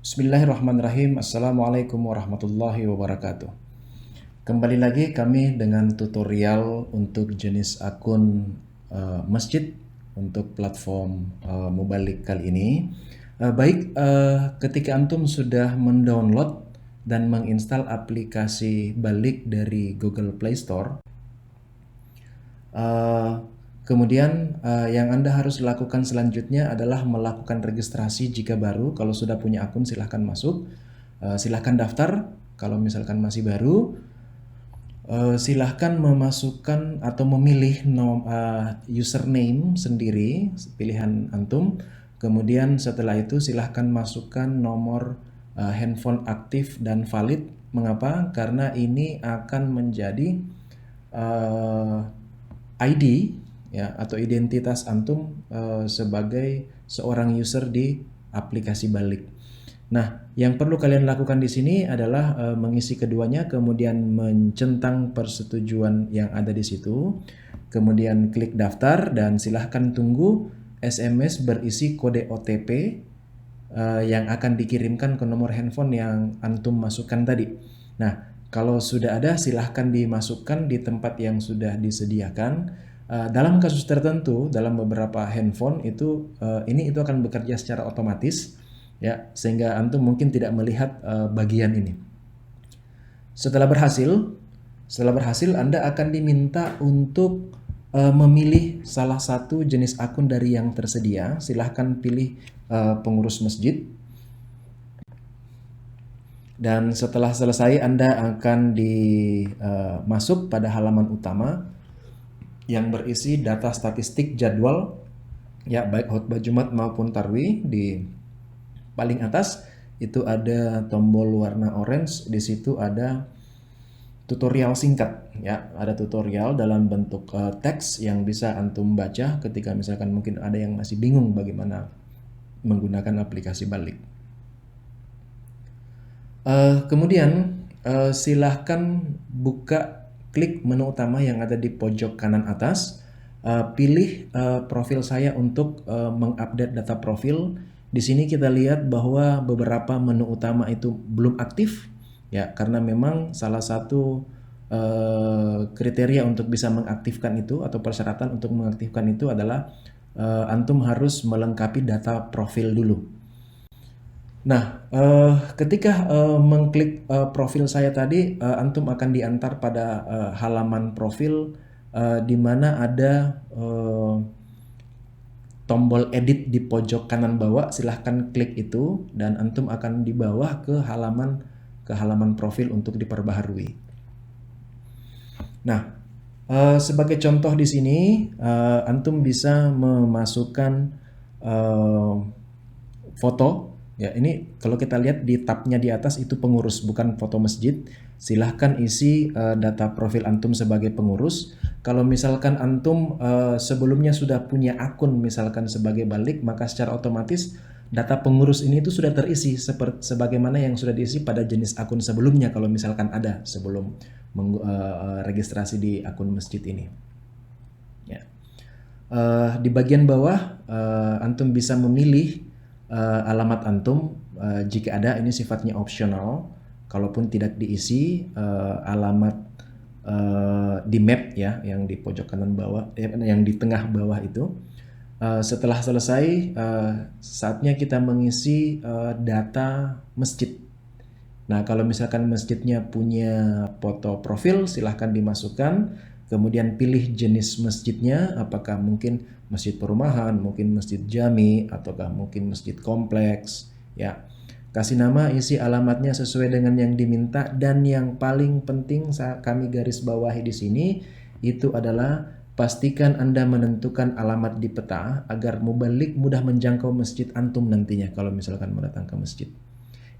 Bismillahirrahmanirrahim. Assalamualaikum warahmatullahi wabarakatuh. Kembali lagi kami dengan tutorial untuk jenis akun masjid untuk platform Mubalik kali ini. Ketika antum sudah mendownload dan menginstal aplikasi Balik dari Google Play Store, kemudian yang Anda harus lakukan selanjutnya adalah melakukan registrasi jika baru. Kalau sudah punya akun silahkan masuk, silahkan daftar. Kalau misalkan masih baru, silahkan memasukkan atau memilih username sendiri, pilihan antum. Kemudian setelah itu silahkan masukkan nomor handphone aktif dan valid. Mengapa? Karena ini akan menjadi ID ya atau identitas antum sebagai seorang user di aplikasi Balik. Nah, yang perlu kalian lakukan di sini adalah mengisi keduanya, kemudian mencentang persetujuan yang ada di situ, kemudian klik daftar dan silahkan tunggu SMS berisi kode OTP yang akan dikirimkan ke nomor handphone yang antum masukkan tadi. Nah, kalau sudah ada silahkan dimasukkan di tempat yang sudah disediakan. Dalam kasus tertentu, dalam beberapa handphone itu akan bekerja secara otomatis, ya, sehingga antum mungkin tidak melihat bagian ini. Setelah berhasil, Anda akan diminta untuk memilih salah satu jenis akun dari yang tersedia. Silahkan pilih pengurus masjid. Dan setelah selesai Anda akan masuk pada halaman utama yang berisi data statistik jadwal ya, baik khutbah Jumat maupun tarwih. Di paling atas itu ada tombol warna orange, di situ ada tutorial singkat ya, ada tutorial dalam bentuk teks yang bisa antum baca ketika misalkan mungkin ada yang masih bingung bagaimana menggunakan aplikasi Balik. Kemudian silahkan klik menu utama yang ada di pojok kanan atas, pilih profil saya untuk mengupdate data profil. Di sini kita lihat bahwa beberapa menu utama itu belum aktif ya, karena memang salah satu kriteria untuk bisa mengaktifkan itu atau persyaratan untuk mengaktifkan itu adalah antum harus melengkapi data profil dulu. Nah, ketika mengklik profil saya tadi, antum akan diantar pada halaman profil di mana ada tombol edit di pojok kanan bawah. Silahkan klik itu dan antum akan dibawa ke halaman profil untuk diperbaharui. Nah, sebagai contoh di sini, antum bisa memasukkan foto. Ya, ini kalau kita lihat di tabnya di atas itu pengurus, bukan foto masjid. Silahkan isi data profil antum sebagai pengurus. Kalau misalkan antum sebelumnya sudah punya akun misalkan sebagai Balik, maka secara otomatis data pengurus ini itu sudah terisi sebagaimana yang sudah diisi pada jenis akun sebelumnya kalau misalkan ada sebelum registrasi di akun masjid ini. Ya. Di bagian bawah antum bisa memilih alamat antum jika ada, ini sifatnya opsional. Kalaupun tidak diisi alamat di map ya, yang di pojok kanan bawah, yang di tengah bawah itu. Setelah selesai, saatnya kita mengisi data masjid. Nah, kalau misalkan masjidnya punya foto profil, silahkan dimasukkan. Kemudian pilih jenis masjidnya, apakah mungkin masjid perumahan, mungkin masjid jami, ataukah mungkin masjid kompleks. Ya, kasih nama, isi alamatnya sesuai dengan yang diminta, dan yang paling penting kami garis bawahi di sini itu adalah pastikan Anda menentukan alamat di peta agar Mubalik mudah menjangkau masjid antum nantinya kalau misalkan mau datang ke masjid.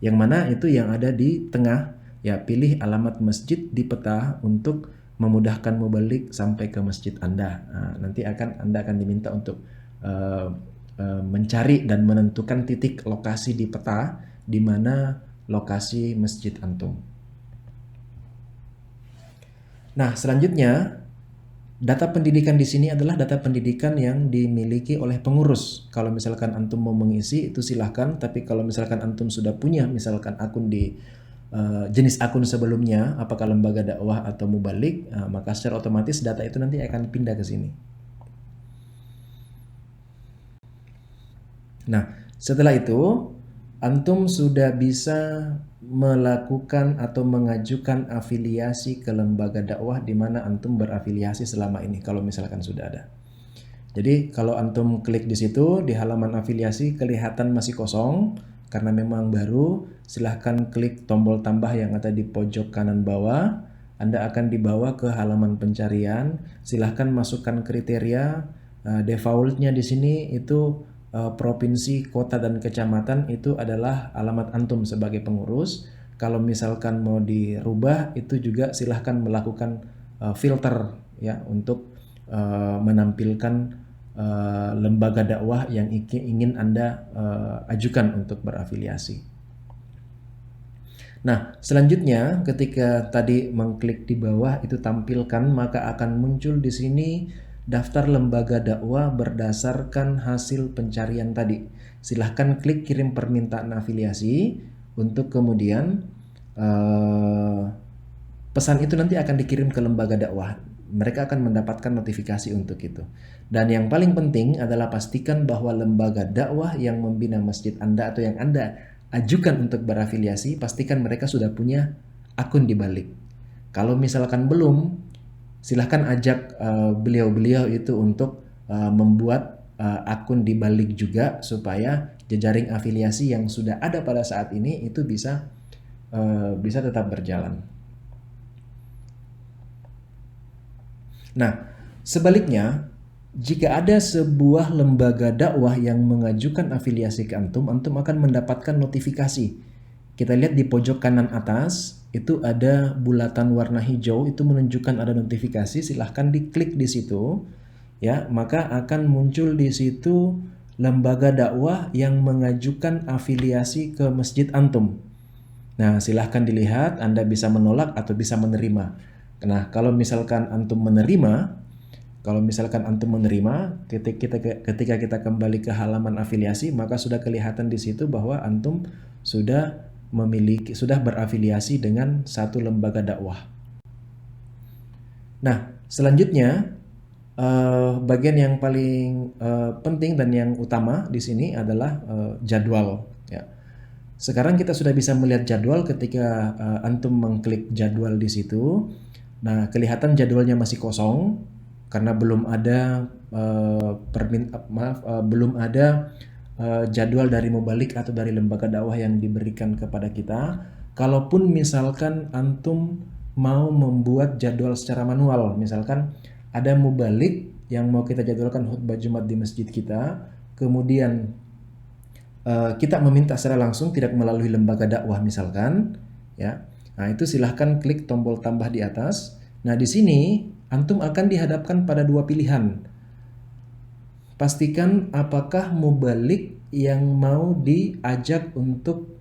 Yang mana itu yang ada di tengah ya, pilih alamat masjid di peta untuk memudahkan Mubalik sampai ke masjid Anda. Nah, nanti Anda akan diminta untuk mencari dan menentukan titik lokasi di peta di mana lokasi masjid antum. Nah, selanjutnya Data pendidikan di sini adalah data pendidikan yang dimiliki oleh pengurus. Kalau misalkan antum mau mengisi itu silahkan, tapi kalau misalkan antum sudah punya misalkan akun di jenis akun sebelumnya, apakah lembaga dakwah atau mubalik, maka secara otomatis data itu nanti akan pindah ke sini. Nah, setelah itu antum sudah bisa melakukan atau mengajukan afiliasi ke lembaga dakwah di mana antum berafiliasi selama ini kalau misalkan sudah ada. Jadi kalau antum klik di situ di halaman afiliasi kelihatan masih kosong karena memang baru, silahkan klik tombol tambah yang ada di pojok kanan bawah. Anda akan dibawa ke halaman pencarian. Silahkan masukkan kriteria. Defaultnya di sini itu provinsi, kota, dan kecamatan itu adalah alamat antum sebagai pengurus. Kalau misalkan mau dirubah itu juga silahkan melakukan filter ya untuk menampilkan lembaga dakwah yang ingin Anda ajukan untuk berafiliasi. Nah, selanjutnya ketika tadi mengklik di bawah itu tampilkan, maka akan muncul di sini daftar lembaga dakwah berdasarkan hasil pencarian tadi. Silahkan klik kirim permintaan afiliasi untuk kemudian pesan itu nanti akan dikirim ke lembaga dakwah. Mereka akan mendapatkan notifikasi untuk itu. Dan yang paling penting adalah pastikan bahwa lembaga dakwah yang membina masjid Anda atau yang Anda ajukan untuk berafiliasi, pastikan mereka sudah punya akun di balik. Kalau misalkan belum, silahkan ajak beliau-beliau itu untuk membuat akun di balik juga supaya jejaring afiliasi yang sudah ada pada saat ini itu bisa tetap berjalan. Nah, sebaliknya, jika ada sebuah lembaga dakwah yang mengajukan afiliasi ke antum, antum akan mendapatkan notifikasi. Kita lihat di pojok kanan atas, itu ada bulatan warna hijau, itu menunjukkan ada notifikasi, silahkan diklik di situ. Ya, maka akan muncul di situ lembaga dakwah yang mengajukan afiliasi ke masjid antum. Nah, silahkan dilihat, Anda bisa menolak atau bisa menerima. Nah, kalau misalkan antum menerima, ketika kita kembali ke halaman afiliasi, maka sudah kelihatan di situ bahwa antum sudah berafiliasi dengan satu lembaga dakwah. Nah, selanjutnya bagian yang paling penting dan yang utama di sini adalah jadwal. Ya. Sekarang kita sudah bisa melihat jadwal ketika antum mengklik jadwal di situ. Nah, kelihatan jadwalnya masih kosong karena belum ada jadwal dari mubalik atau dari lembaga dakwah yang diberikan kepada kita. Kalaupun misalkan antum mau membuat jadwal secara manual, misalkan ada mubalik yang mau kita jadwalkan khutbah Jumat di masjid kita, kemudian kita meminta secara langsung tidak melalui lembaga dakwah misalkan, ya. Nah, itu silahkan klik tombol tambah di atas. Nah, di sini antum akan dihadapkan pada dua pilihan. Pastikan apakah mubalik yang mau diajak untuk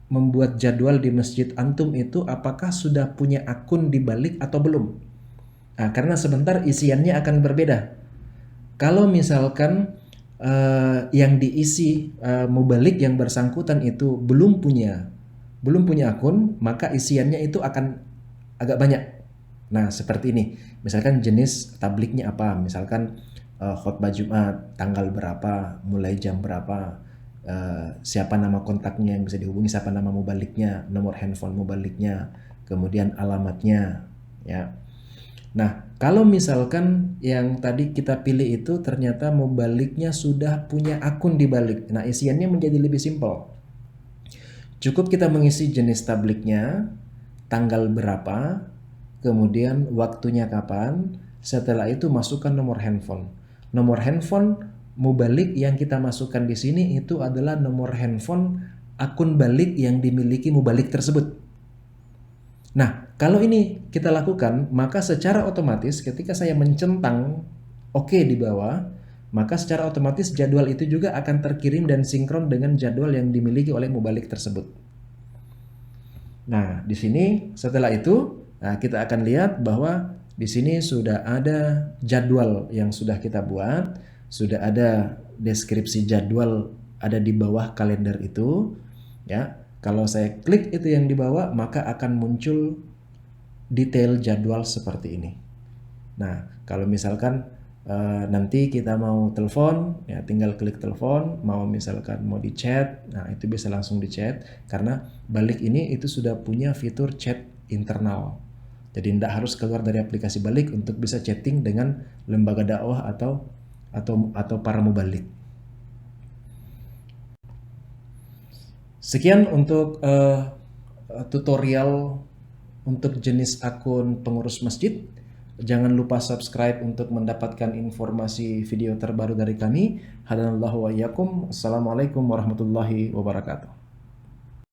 membuat jadwal di masjid antum itu apakah sudah punya akun di balik atau belum. Nah, karena sebentar isiannya akan berbeda. Kalau misalkan yang diisi mubalik yang bersangkutan itu belum punya akun, maka isiannya itu akan agak banyak. Nah, seperti ini. Misalkan jenis tabliknya apa? Misalkan khutbah Jumat, tanggal berapa, mulai jam berapa, siapa nama kontaknya yang bisa dihubungi, siapa nama mubaliknya, nomor handphone mubaliknya, kemudian alamatnya, ya. Nah, kalau misalkan yang tadi kita pilih itu ternyata mubaliknya sudah punya akun di balik. Nah, isiannya menjadi lebih simpel. Cukup kita mengisi jenis tabliknya, tanggal berapa, kemudian waktunya kapan, setelah itu masukkan nomor handphone. Nomor handphone mubalik yang kita masukkan di sini itu adalah nomor handphone akun balik yang dimiliki mubalik tersebut. Nah, kalau ini kita lakukan, maka secara otomatis ketika saya mencentang oke di bawah, maka secara otomatis jadwal itu juga akan terkirim dan sinkron dengan jadwal yang dimiliki oleh mubalik tersebut. Nah, di sini setelah itu kita akan lihat bahwa Di sini sudah ada jadwal yang sudah kita buat, sudah ada deskripsi jadwal ada di bawah kalender itu, ya. Kalau saya klik itu yang di bawah, maka akan muncul detail jadwal seperti ini. Nah, kalau misalkan nanti kita mau telepon, ya tinggal klik telepon, mau misalkan mau di chat, nah itu bisa langsung di chat, karena Balik ini itu sudah punya fitur chat internal. Jadi tidak harus keluar dari aplikasi Balik untuk bisa chatting dengan lembaga dakwah atau para mubalik. Sekian untuk tutorial untuk jenis akun pengurus masjid. Jangan lupa subscribe untuk mendapatkan informasi video terbaru dari kami. Hadanallahu wa iyyakum. Assalamualaikum warahmatullahi wabarakatuh.